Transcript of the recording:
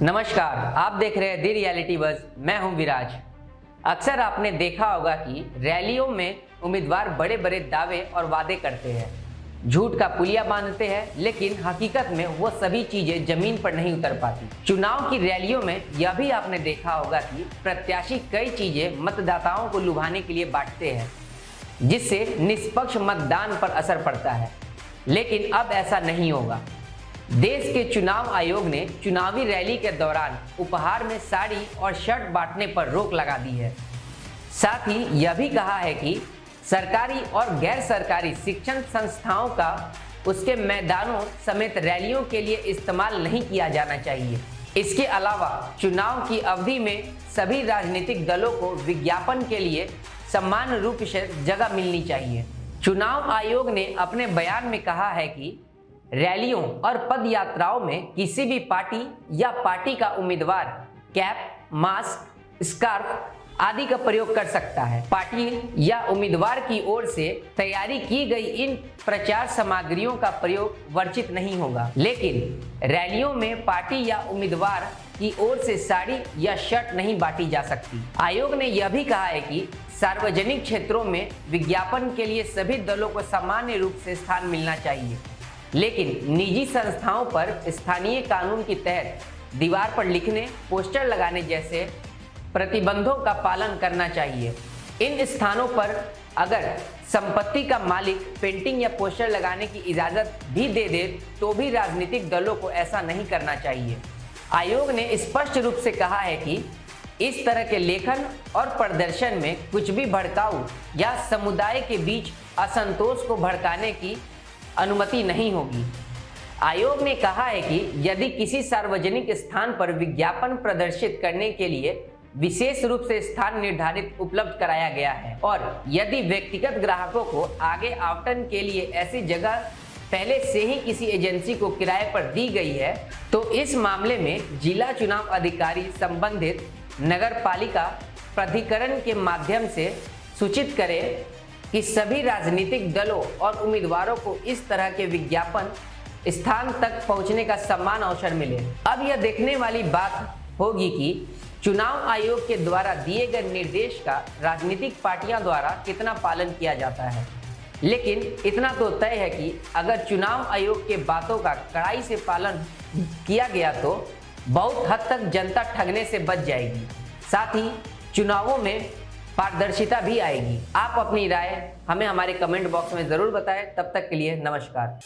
नमस्कार, आप देख रहे हैं दी रियलिटी बज़। मैं हूं विराज। अक्सर आपने देखा होगा कि रैलियों में उम्मीदवार बड़े बड़े दावे और वादे करते हैं, झूठ का पुलिया बांधते हैं, लेकिन हकीकत में वो सभी चीजें जमीन पर नहीं उतर पाती। चुनाव की रैलियों में यह भी आपने देखा होगा कि प्रत्याशी कई चीजें मतदाताओं को लुभाने के लिए बांटते हैं, जिससे निष्पक्ष मतदान पर असर पड़ता है। लेकिन अब ऐसा नहीं होगा। देश के चुनाव आयोग ने चुनावी रैली के दौरान उपहार में साड़ी और शर्ट बांटने पर रोक लगा दी है। साथ ही यह भी कहा है कि सरकारी और गैर सरकारी शिक्षण संस्थाओं का उसके मैदानों समेत रैलियों के लिए इस्तेमाल नहीं किया जाना चाहिए। इसके अलावा चुनाव की अवधि में सभी राजनीतिक दलों को विज्ञापन के लिए समान रूप से जगह मिलनी चाहिए। चुनाव आयोग ने अपने बयान में कहा है कि रैलियों और पद यात्राओं में किसी भी पार्टी या पार्टी का उम्मीदवार कैप, मास्क, स्कार्फ आदि का प्रयोग कर सकता है। पार्टी या उम्मीदवार की ओर से तैयारी की गई इन प्रचार सामग्रियों का प्रयोग वर्जित नहीं होगा। लेकिन रैलियों में पार्टी या उम्मीदवार की ओर से साड़ी या शर्ट नहीं बांटी जा सकती। आयोग ने यह भी कहा है कि सार्वजनिक क्षेत्रों में विज्ञापन के लिए सभी दलों को सामान्य रूप से स्थान मिलना चाहिए, लेकिन निजी संस्थाओं पर स्थानीय कानून के तहत दीवार पर लिखने, पोस्टर लगाने जैसे प्रतिबंधों का पालन करना चाहिए। इन स्थानों पर अगर संपत्ति का मालिक पेंटिंग या पोस्टर लगाने की इजाज़त भी दे दे तो भी राजनीतिक दलों को ऐसा नहीं करना चाहिए। आयोग ने स्पष्ट रूप से कहा है कि इस तरह के लेखन और प्रदर्शन में कुछ भी भड़काऊ या समुदाय के बीच असंतोष को भड़काने की अनुमति नहीं होगी। आयोग ने कहा है कि यदि किसी सार्वजनिक स्थान पर विज्ञापन प्रदर्शित करने के लिए विशेष रूप से स्थान निर्धारित उपलब्ध कराया गया है और यदि व्यक्तिगत ग्राहकों को आगे आवंटन के लिए ऐसी जगह पहले से ही किसी एजेंसी को किराए पर दी गई है, तो इस मामले में जिला चुनाव अधिकारी संबंधित नगर पालिका प्राधिकरण के माध्यम से सूचित करे कि सभी राजनीतिक दलों और उम्मीदवारों को इस तरह के विज्ञापन स्थान तक पहुंचने का समान अवसर मिले। अब यह देखने वाली बात होगी कि चुनाव आयोग के द्वारा दिए गए निर्देश का राजनीतिक पार्टियां द्वारा कितना पालन किया जाता है। लेकिन इतना तो तय है कि अगर चुनाव आयोग के बातों का कड़ाई से पालन किया गया तो बहुत हद तक जनता ठगने से बच जाएगी। साथ ही चुनावों में पारदर्शिता भी आएगी। आप अपनी राय हमें हमारे कमेंट बॉक्स में जरूर बताएं। तब तक के लिए नमस्कार।